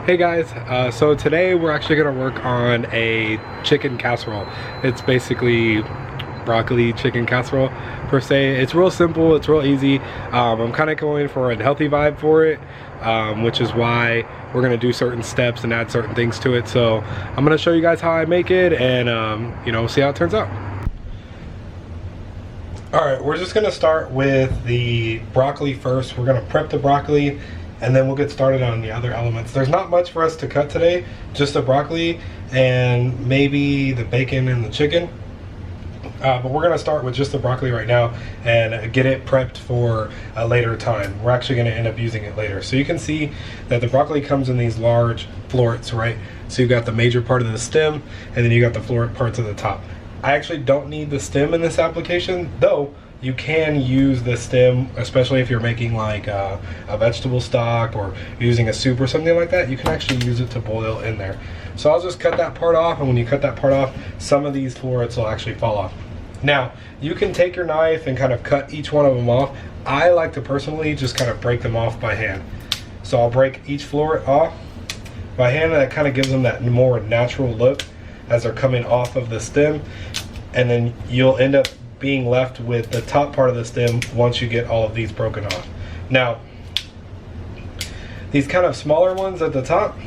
Hey guys, so today we're actually going to work on a chicken casserole. It's basically broccoli chicken casserole per se. It's real simple, it's real easy. I'm kind of going for a healthy vibe for it, which is why we're going to do certain steps and add certain things to it. So I'm going to show you guys how I make it and you know, see how it turns out. Alright, we're just going to start with the broccoli first. We're going to prep the broccoli and then we'll get started on the other elements. There's not much for us to cut today, just the broccoli and maybe the bacon and the chicken. But we're gonna start with just the broccoli right now and get it prepped for a later time. We're actually gonna end up using it later. So you can see that the broccoli comes in these large florets, right? So you've got the major part of the stem and then you got the floret parts at the top. I actually don't need the stem in this application, though you can use the stem, especially if you're making like a vegetable stock or using a soup or something like that. You can actually use it to boil in there. So I'll just cut that part off, and when you cut that part off, some of these florets will actually fall off. Now, you can take your knife and kind of cut each one of them off. I like to personally just kind of break them off by hand. So I'll break each floret off by hand, and that kind of gives them that more natural look as they're coming off of the stem. And then you'll end up being left with the top part of the stem once you get all of these broken off. Now, these kind of smaller ones at the top,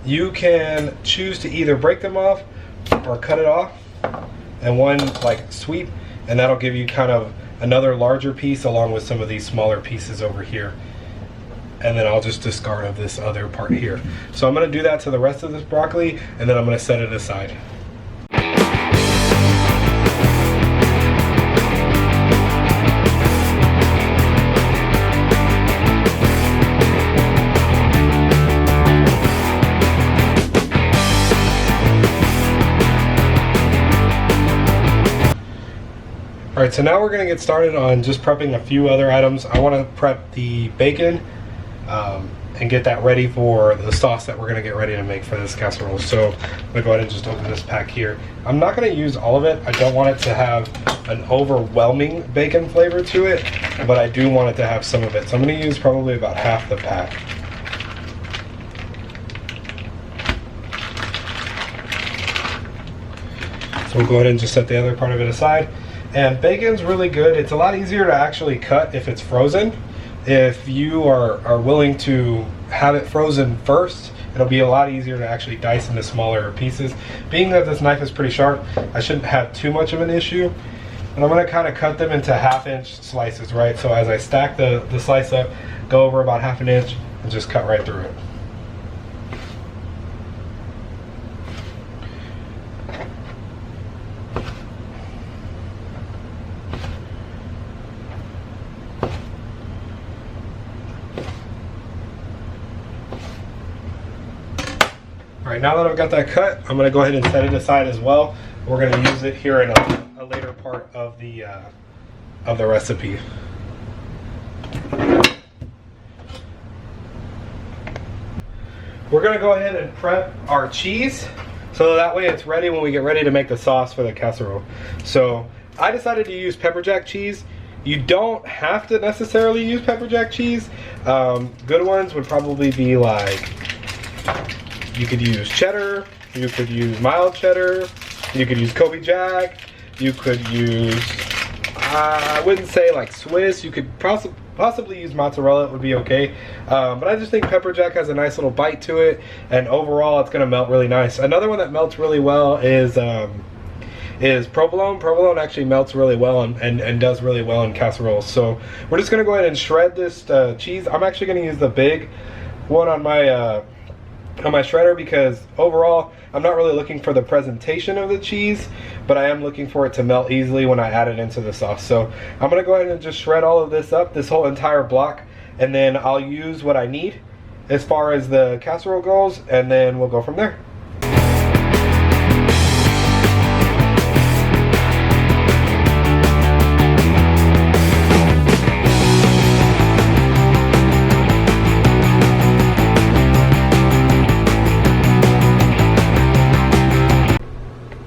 you can choose to either break them off or cut it off and one like sweep, and that'll give you kind of another larger piece along with some of these smaller pieces over here. And then I'll just discard of this other part here. So I'm going to do that to the rest of this broccoli, and then I'm going to set it aside. Alright, so now we're going to get started on just prepping a few other items. I want to prep the bacon and get that ready for the sauce that we're going to get ready to make for this casserole. So I'm going to go ahead and just open this pack here. I'm not going to use all of it. I don't want it to have an overwhelming bacon flavor to it, but I do want it to have some of it. So I'm going to use probably about half the pack. So we'll go ahead and just set the other part of it aside. And bacon's really good. It's a lot easier to actually cut if it's frozen. If you are willing to have it frozen first, it'll be a lot easier to actually dice into smaller pieces. Being that this knife is pretty sharp, I shouldn't have too much of an issue. And I'm going to kind of cut them into 1/2 inch slices, right? So as I stack the slice up, go over about 1/2 inch and just cut right through it. Alright, now that I've got that cut, I'm going to go ahead and set it aside as well. We're going to use it here in a later part of the recipe. We're going to go ahead and prep our cheese so that way it's ready when we get ready to make the sauce for the casserole. So I decided to use pepper jack cheese. You don't have to necessarily use pepper jack cheese. Good ones would probably be like, you could use cheddar, you could use mild cheddar, you could use Kobe Jack, you could use, I wouldn't say like Swiss, you could possibly use mozzarella, it would be okay. But I just think pepper jack has a nice little bite to it, and overall it's going to melt really nice. Another one that melts really well is provolone. Provolone actually melts really well and does really well in casseroles. So we're just going to go ahead and shred this cheese. I'm actually going to use the big one on my shredder because overall I'm not really looking for the presentation of the cheese, but I am looking for it to melt easily when I add it into the sauce. So I'm going to go ahead and just shred all of this up, this whole entire block, and then I'll use what I need as far as the casserole goes, and then we'll go from there.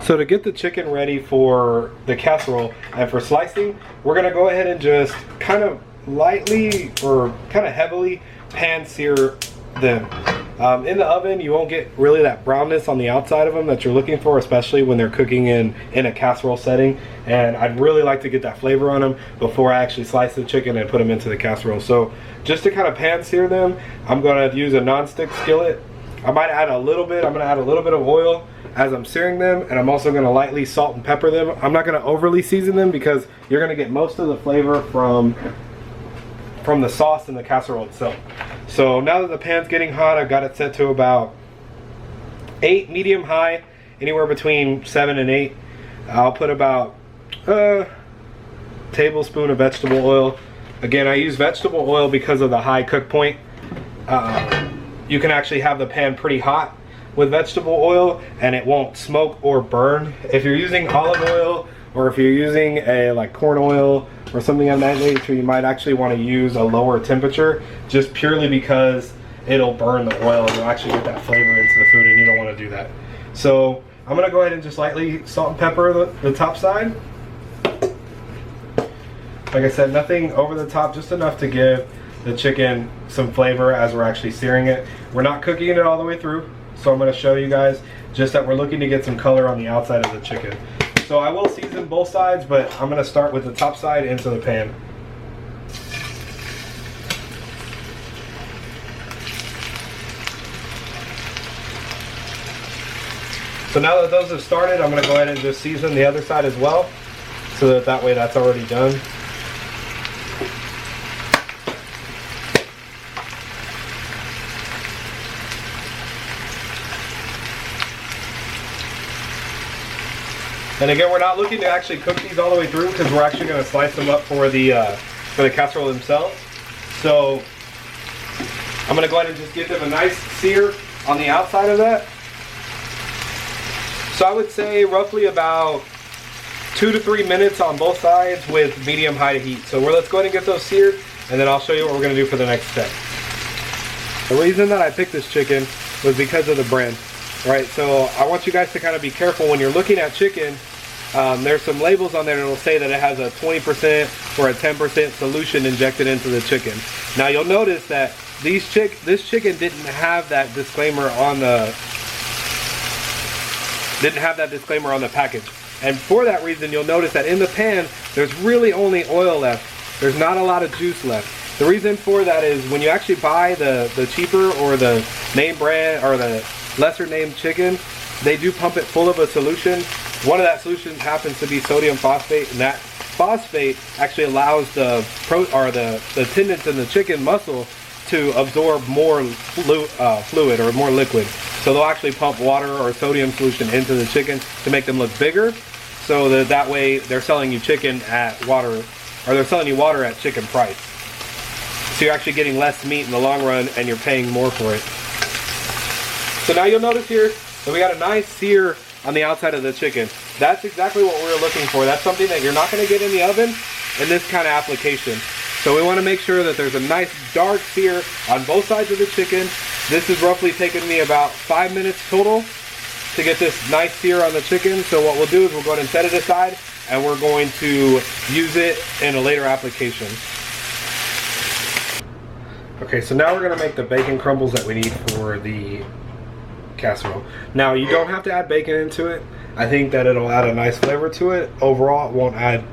So to get the chicken ready for the casserole and for slicing, we're going to go ahead and just kind of lightly or kind of heavily pan sear them. In the oven, you won't get really that brownness on the outside of them that you're looking for, especially when they're cooking in a casserole setting. And I'd really like to get that flavor on them before I actually slice the chicken and put them into the casserole. So just to kind of pan sear them, I'm going to use a non-stick skillet. I might add a little bit. I'm going to add a little bit of oil as I'm searing them, and I'm also going to lightly salt and pepper them. I'm not going to overly season them because you're going to get most of the flavor from the sauce in the casserole itself. So now that the pan's getting hot, I've got it set to about 8, medium high, anywhere between 7 and 8. I'll put about a tablespoon of vegetable oil. Again, I use vegetable oil because of the high cook point. You can actually have the pan pretty hot with vegetable oil and it won't smoke or burn. If you're using olive oil, or if you're using a like corn oil or something of that nature, you might actually want to use a lower temperature, just purely because it'll burn the oil and you'll actually get that flavor into the food, and you don't want to do that. So I'm gonna go ahead and just lightly salt and pepper the top side. Like I said, nothing over the top, just enough to give the chicken some flavor as we're actually searing it. We're not cooking it all the way through, so I'm gonna show you guys just that we're looking to get some color on the outside of the chicken. So I will season both sides, but I'm going to start with the top side into the pan. So now that those have started, I'm going to go ahead and just season the other side as well, so that way that's already done. And again, we're not looking to actually cook these all the way through because we're actually going to slice them up for the casserole themselves. So I'm going to go ahead and just give them a nice sear on the outside of that. So I would say roughly about 2 to 3 minutes on both sides with medium-high heat. So let's go ahead and get those seared, and then I'll show you what we're going to do for the next step. The reason that I picked this chicken was because of the brand. Right, so I want you guys to kind of be careful when you're looking at chicken. There's some labels on there that will say that it has a 20% or a 10% solution injected into the chicken. Now you'll notice that this chicken didn't have that disclaimer on the package. And for that reason, you'll notice that in the pan, there's really only oil left. There's not a lot of juice left. The reason for that is when you actually buy the cheaper or the name brand or the lesser named chicken, they do pump it full of a solution. One of that solutions happens to be sodium phosphate, and that phosphate actually allows the tendons in the chicken muscle to absorb more fluid or more liquid. So they'll actually pump water or sodium solution into the chicken to make them look bigger, so that way they're selling you chicken at water, or they're selling you water at chicken price. So you're actually getting less meat in the long run and you're paying more for it. So now you'll notice here that we got a nice sear on the outside of the chicken. That's exactly what we're looking for. That's something that you're not going to get in the oven in this kind of application. So we want to make sure that there's a nice dark sear on both sides of the chicken. This has roughly taken me about 5 minutes total to get this nice sear on the chicken. So what we'll do is we'll go ahead and set it aside, and we're going to use it in a later application. Okay, so now we're going to make the bacon crumbles that we need for the casserole. Now you don't have to add bacon into it. I think that it'll add a nice flavor to it. Overall, it won't add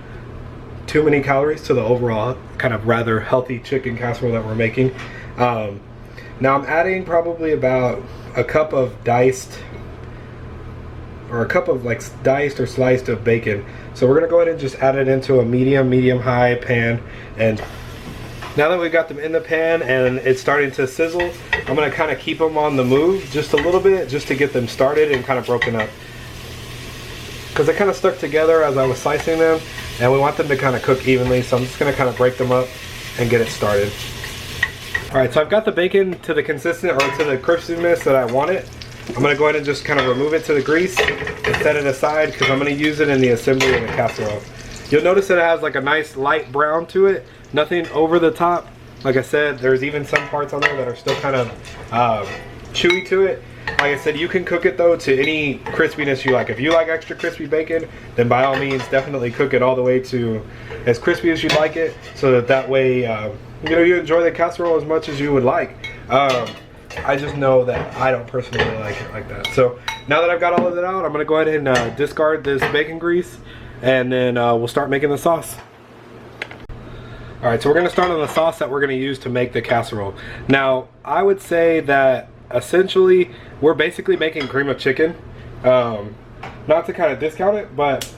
too many calories to the overall kind of rather healthy chicken casserole that we're making. Now I'm adding probably about a cup of diced or sliced of bacon. So we're gonna go ahead and just add it into a medium-high pan. And now that we've got them in the pan and it's starting to sizzle, I'm going to kind of keep them on the move just a little bit, just to get them started and kind of broken up. Because they kind of stuck together as I was slicing them, and we want them to kind of cook evenly, so I'm just going to kind of break them up and get it started. Alright, so I've got the bacon to the consistent, or to the crispiness that I want it. I'm going to go ahead and just kind of remove it to the grease and set it aside, because I'm going to use it in the assembly of the casserole. You'll notice that it has like a nice light brown to it. Nothing over the top. Like I said, there's even some parts on there that are still kind of chewy to it. Like I said, you can cook it though to any crispiness you like. If you like extra crispy bacon, then by all means definitely cook it all the way to as crispy as you'd like it, so that way you enjoy the casserole as much as you would like. I just know that I don't personally like it like that. So now that I've got all of it out, I'm gonna go ahead and discard this bacon grease, and then we'll start making the sauce. All right, so we're gonna start on the sauce that we're gonna use to make the casserole. Now, I would say that essentially we're basically making cream of chicken. Not to kind of discount it, but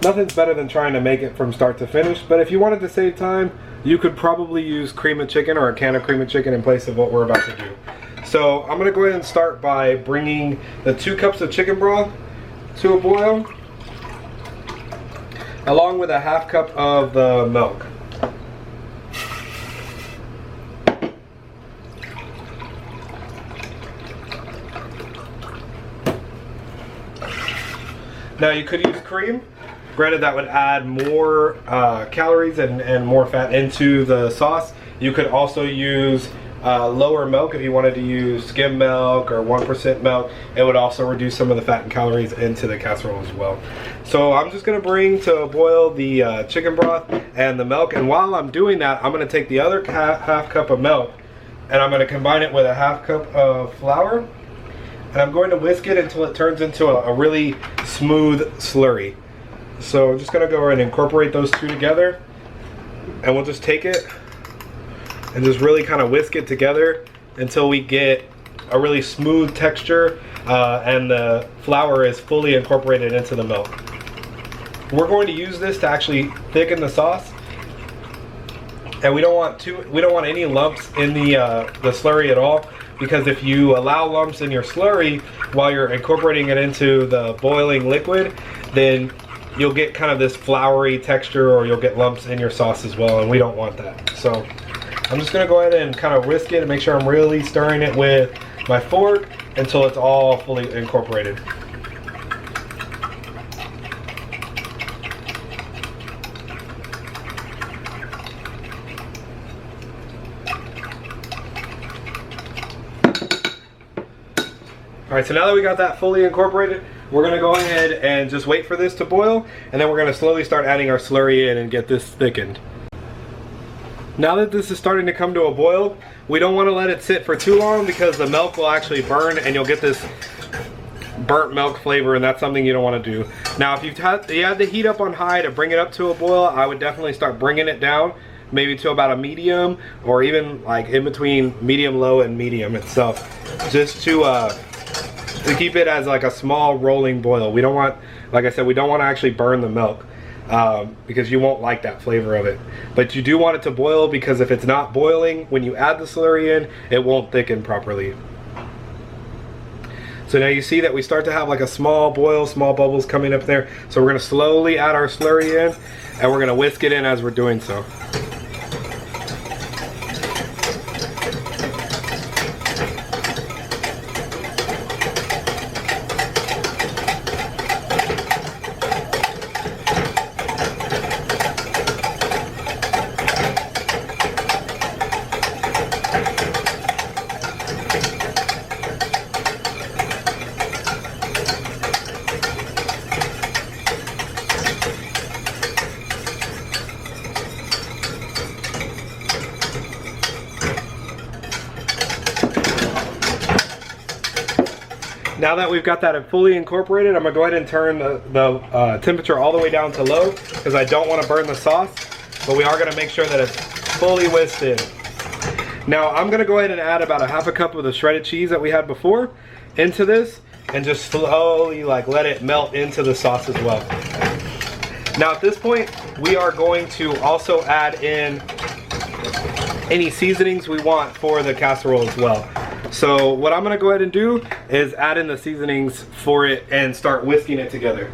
nothing's better than trying to make it from start to finish. But if you wanted to save time, you could probably use cream of chicken or a can of cream of chicken in place of what we're about to do. So I'm gonna go ahead and start by bringing the 2 cups of chicken broth to a boil, along with a ½ cup of the milk. Now you could use cream. Granted, that would add more calories and more fat into the sauce. You could also use lower milk if you wanted to use skim milk or 1% milk. It would also reduce some of the fat and calories into the casserole as well. So I'm just gonna bring to a boil the chicken broth and the milk, and while I'm doing that, I'm gonna take the other ½ cup of milk and I'm gonna combine it with a ½ cup of flour, and I'm going to whisk it until it turns into a really smooth slurry. So I'm just gonna go ahead and incorporate those 2 together, and we'll just take it and just really kind of whisk it together until we get a really smooth texture and the flour is fully incorporated into the milk. We're going to use this to actually thicken the sauce, and we don't want any lumps in the slurry at all, because if you allow lumps in your slurry while you're incorporating it into the boiling liquid, then you'll get kind of this floury texture, or you'll get lumps in your sauce as well, and we don't want that. So I'm just gonna go ahead and kind of whisk it and make sure I'm really stirring it with my fork until it's all fully incorporated. All right, so now that we got that fully incorporated, we're gonna go ahead and just wait for this to boil, and then we're gonna slowly start adding our slurry in and get this thickened. Now that this is starting to come to a boil, we don't want to let it sit for too long, because the milk will actually burn and you'll get this burnt milk flavor, and that's something you don't want to do. Now, if you had the heat up on high to bring it up to a boil, I would definitely start bringing it down, maybe to about a medium, or even like in between medium low and medium itself, just to keep it as like a small rolling boil. We don't want, like I said, we don't want to actually burn the milk. Because you won't like that flavor of it. But you do want it to boil, because if it's not boiling when you add the slurry in, it won't thicken properly. So now you see that we start to have like a small boil, small bubbles coming up there. So we're going to slowly add our slurry in, and we're going to whisk it in as we're doing so. Now that we've got that fully incorporated, I'm gonna go ahead and turn the temperature all the way down to low, because I don't want to burn the sauce, but we are gonna make sure that it's fully whisked in. Now I'm gonna go ahead and add about a ½ cup of the shredded cheese that we had before into this, and just slowly like let it melt into the sauce as well. Now at this point, we are going to also add in any seasonings we want for the casserole as well. So what I'm gonna go ahead and do is add in the seasonings for it and start whisking it together.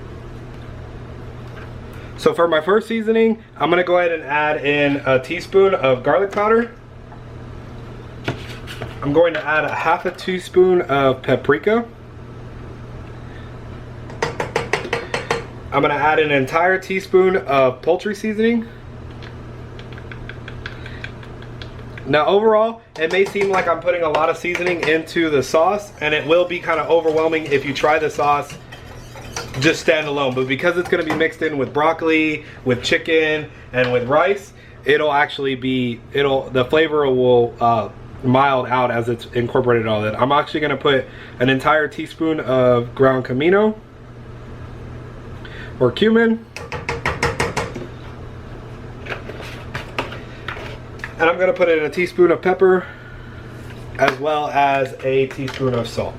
So for my first seasoning, I'm gonna go ahead and add in a teaspoon of garlic powder. I'm going to add a ½ teaspoon of paprika. I'm gonna add an entire teaspoon of poultry seasoning. Now overall, it may seem like I'm putting a lot of seasoning into the sauce, and it will be kind of overwhelming if you try the sauce just standalone, but because it's going to be mixed in with broccoli, with chicken, and with rice, it'll actually be, the flavor will mild out as it's incorporated all that. I'm actually going to put an entire teaspoon of ground comino or cumin. And I'm going to put in a teaspoon of pepper as well as a teaspoon of salt.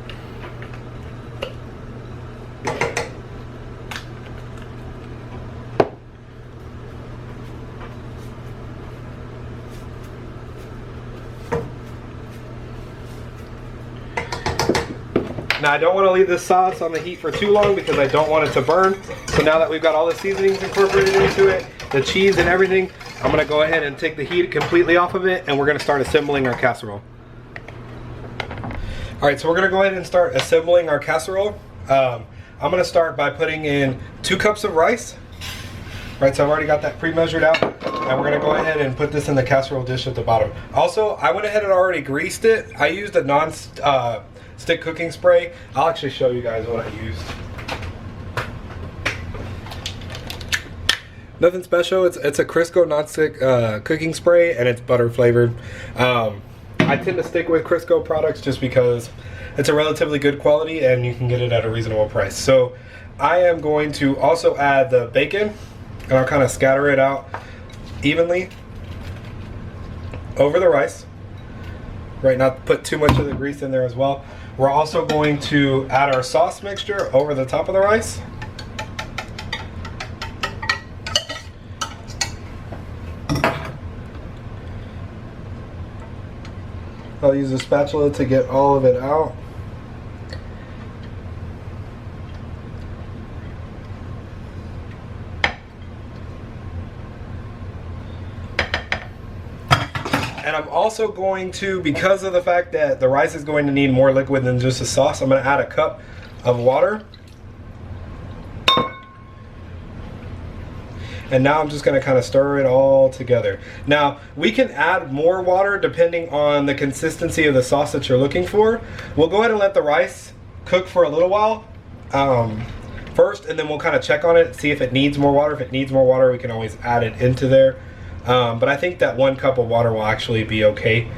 Now I don't want to leave this sauce on the heat for too long because I don't want it to burn. So now that we've got all the seasonings incorporated into it, the cheese and everything, I'm going to go ahead and take the heat completely off of it, and we're going to start assembling our casserole. Alright, so we're going to go ahead and start assembling our casserole. I'm going to start by putting in 2 cups of rice. Right, so I've already got that pre-measured out, and we're going to go ahead and put this in the casserole dish at the bottom. Also, I went ahead and already greased it. I used a non-stick cooking spray. I'll actually show you guys what I used. Nothing special. It's a Crisco non-stick cooking spray, and it's butter flavored. I tend to stick with Crisco products just because it's a relatively good quality and you can get it at a reasonable price. So I am going to also add the bacon, and I'll kind of scatter it out evenly over the rice. Right, not put too much of the grease in there as well. We're also going to add our sauce mixture over the top of the rice. I'll use a spatula to get all of it out. And I'm also going to, because of the fact that the rice is going to need more liquid than just a sauce, I'm going to add a cup of water. And now I'm just going to kind of stir it all together. Now, we can add more water depending on the consistency of the sauce that you're looking for. We'll go ahead and let the rice cook for a little while first, and then we'll kind of check on it, see if it needs more water. If it needs more water, we can always add it into there. But I think that 1 cup of water will actually be okay.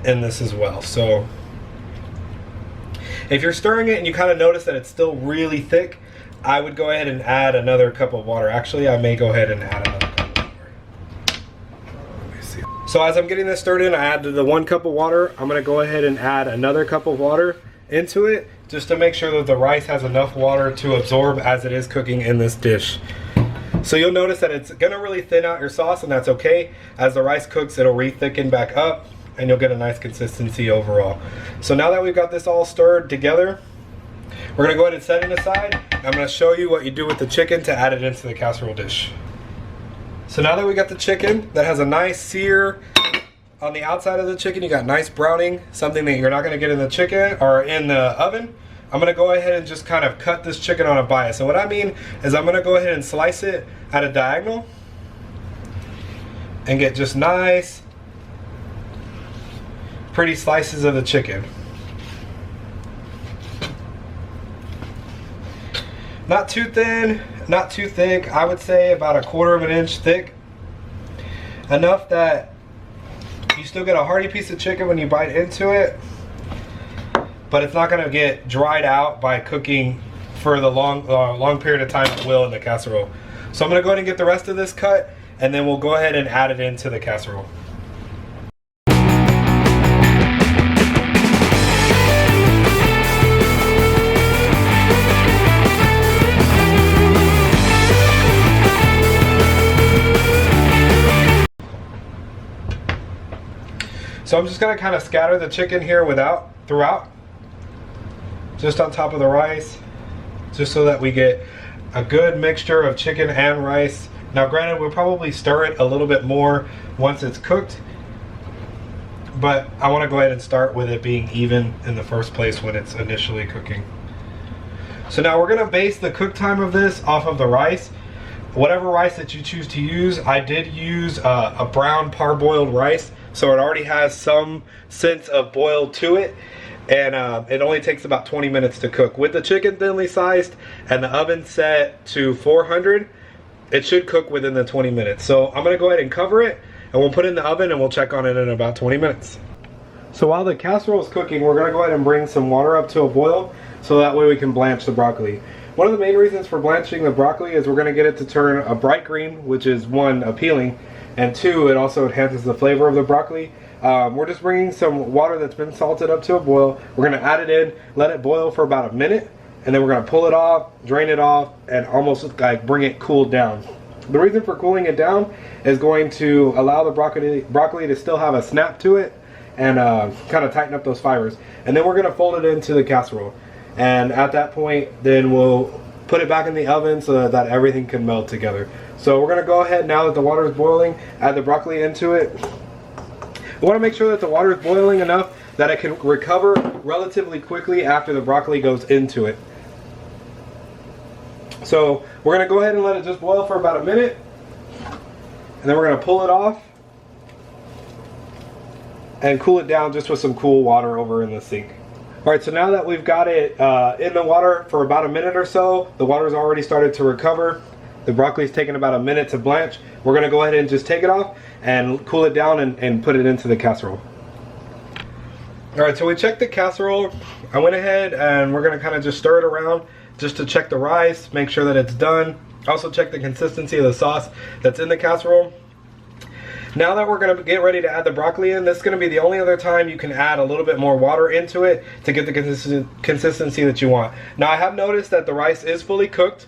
In this as well. So if you're stirring it and you kind of notice that it's still really thick, I would go ahead and add another cup of water. Actually, I may go ahead and add another cup of water. Let me see. So as I'm getting this stirred in, I added the 1 cup of water. I'm going to go ahead and add another cup of water into it just to make sure that the rice has enough water to absorb as it is cooking in this dish. So you'll notice that it's going to really thin out your sauce, and that's okay. As the rice cooks, it'll re-thicken back up, and you'll get a nice consistency overall. So now that we've got this all stirred together, we're going to go ahead and set it aside. I'm going to show you what you do with the chicken to add it into the casserole dish. So now that we got the chicken that has a nice sear on the outside of the chicken, you got nice browning, something that you're not going to get in the chicken or in the oven. I'm going to go ahead and just kind of cut this chicken on a bias. And what I mean is I'm going to go ahead and slice it at a diagonal and get just nice pretty slices of the chicken. Not too thin, not too thick. I would say about 1/4 of an inch thick. Enough that you still get a hearty piece of chicken when you bite into it, but it's not going to get dried out by cooking for the long period of time it will in the casserole. So I'm going to go ahead and get the rest of this cut, and then we'll go ahead and add it into the casserole. So I'm just going to kind of scatter the chicken here throughout, just on top of the rice, just so that we get a good mixture of chicken and rice. Now granted, we'll probably stir it a little bit more once it's cooked, but I want to go ahead and start with it being even in the first place when it's initially cooking. So now we're going to base the cook time of this off of the rice. Whatever rice that you choose to use, I did use a brown parboiled rice, so it already has some sense of boil to it, and it only takes about 20 minutes to cook. With the chicken thinly sliced and the oven set to 400, it should cook within the 20 minutes. So I'm gonna go ahead and cover it, and we'll put it in the oven and we'll check on it in about 20 minutes. So while the casserole is cooking, we're gonna go ahead and bring some water up to a boil so that way we can blanch the broccoli. One of the main reasons for blanching the broccoli is we're gonna get it to turn a bright green, which is one, appealing, and two, it also enhances the flavor of the broccoli. We're just bringing some water that's been salted up to a boil. We're gonna add it in, let it boil for about a minute, and then we're gonna pull it off, drain it off, and almost like bring it cooled down. The reason for cooling it down is going to allow the broccoli to still have a snap to it and kind of tighten up those fibers. And then we're gonna fold it into the casserole. And at that point, then we'll put it back in the oven so that everything can melt together. So we're gonna go ahead, now that the water is boiling, add the broccoli into it. We wanna make sure that the water is boiling enough that it can recover relatively quickly after the broccoli goes into it. So we're gonna go ahead and let it just boil for about a minute, and then we're gonna pull it off and cool it down just with some cool water over in the sink. All right, so now that we've got it in the water for about a minute or so, the water's already started to recover. The broccoli's taken about a minute to blanch. We're gonna go ahead and just take it off and cool it down and put it into the casserole. All right, so we checked the casserole. I went ahead and we're gonna kind of just stir it around just to check the rice, make sure that it's done. Also check the consistency of the sauce that's in the casserole. Now that we're gonna get ready to add the broccoli in, this is gonna be the only other time you can add a little bit more water into it to get the consistency that you want. Now I have noticed that the rice is fully cooked,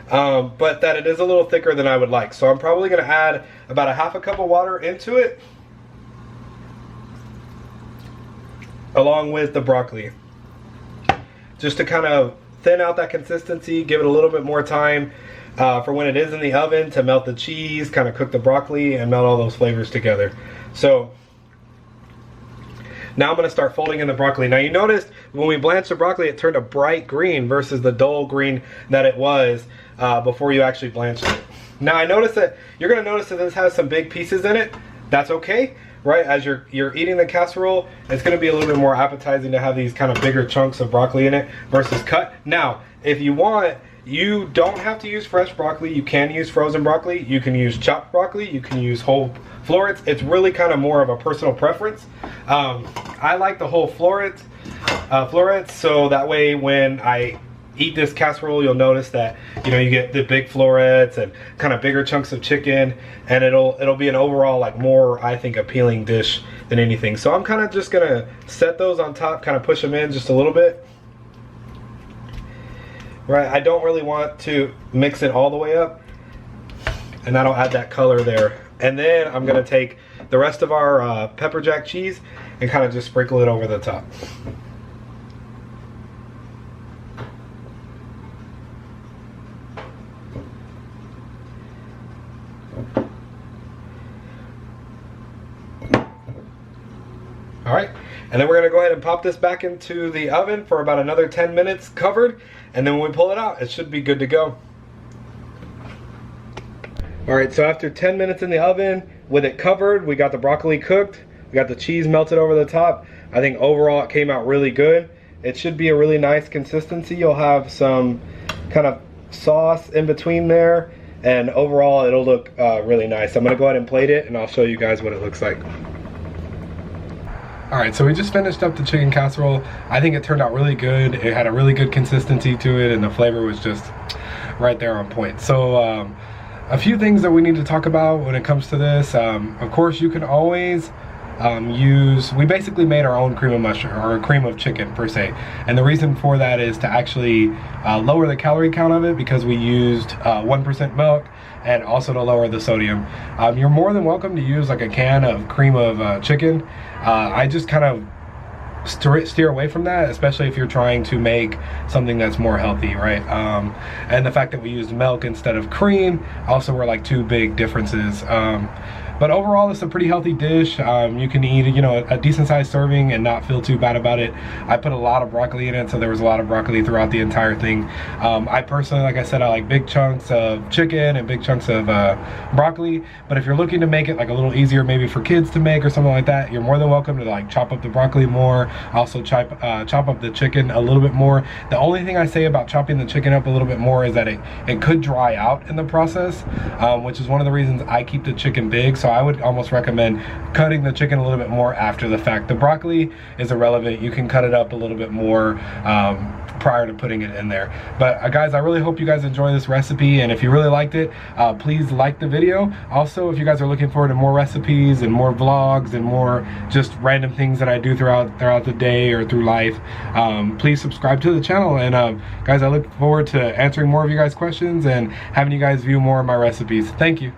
but that it is a little thicker than I would like. So I'm probably gonna add about a half a cup of water into it, along with the broccoli, just to kind of thin out that consistency, give it a little bit more time for when it is in the oven to melt the cheese, kind of cook the broccoli and melt all those flavors together. So now I'm going to start folding in the broccoli. Now you noticed when we blanched the broccoli, it turned a bright green versus the dull green that it was before you actually blanched it. Now I noticed that you're going to notice that this has some big pieces in it. That's okay, right? As you're eating the casserole, it's going to be a little bit more appetizing to have these kind of bigger chunks of broccoli in it versus cut. Now, if you want, you don't have to use fresh broccoli. You can use frozen broccoli. You can use chopped broccoli. You can use whole florets. It's really kind of more of a personal preference. I like the whole florets, so that way when I eat this casserole, you'll notice that you get the big florets and kind of bigger chunks of chicken, and it'll be an overall like more, I think, appealing dish than anything. So I'm kind of just gonna set those on top, kind of push them in just a little bit. Right, I don't really want to mix it all the way up, and that'll add that color there. And then I'm gonna take the rest of our pepper jack cheese and kind of just sprinkle it over the top. All right, and then we're gonna go ahead and pop this back into the oven for about another 10 minutes covered, and then when we pull it out, it should be good to go. All right, so after 10 minutes in the oven, with it covered, we got the broccoli cooked, we got the cheese melted over the top. I think overall it came out really good. It should be a really nice consistency. You'll have some kind of sauce in between there, and overall it'll look really nice. I'm gonna go ahead and plate it, and I'll show you guys what it looks like. All right, so we just finished up the chicken casserole. I think it turned out really good. It had a really good consistency to it, and the flavor was just right there on point. So a few things that we need to talk about when it comes to this. Of course, you can always we basically made our own cream of mushroom, or cream of chicken per se. And the reason for that is to actually lower the calorie count of it, because we used 1% milk, and also to lower the sodium. You're more than welcome to use like a can of cream of chicken. I just kind of steer away from that, especially if you're trying to make something that's more healthy, right? And the fact that we used milk instead of cream also were like two big differences. But overall, it's a pretty healthy dish. You can eat, a decent sized serving and not feel too bad about it. I put a lot of broccoli in it, so there was a lot of broccoli throughout the entire thing. I personally, like I said, I like big chunks of chicken and big chunks of broccoli. But if you're looking to make it like a little easier, maybe for kids to make or something like that, you're more than welcome to like chop up the broccoli more, Also chop up the chicken a little bit more. The only thing I say about chopping the chicken up a little bit more is that it could dry out in the process, which is one of the reasons I keep the chicken big. So I would almost recommend cutting the chicken a little bit more after the fact. The broccoli is irrelevant. You can cut it up a little bit more prior to putting it in there. But guys, I really hope you guys enjoy this recipe, and if you really liked it, please like the video. Also, if you guys are looking forward to more recipes and more vlogs and more just random things that I do throughout the day or through life, please subscribe to the channel. And guys, I look forward to answering more of you guys' questions and having you guys view more of my recipes. Thank you.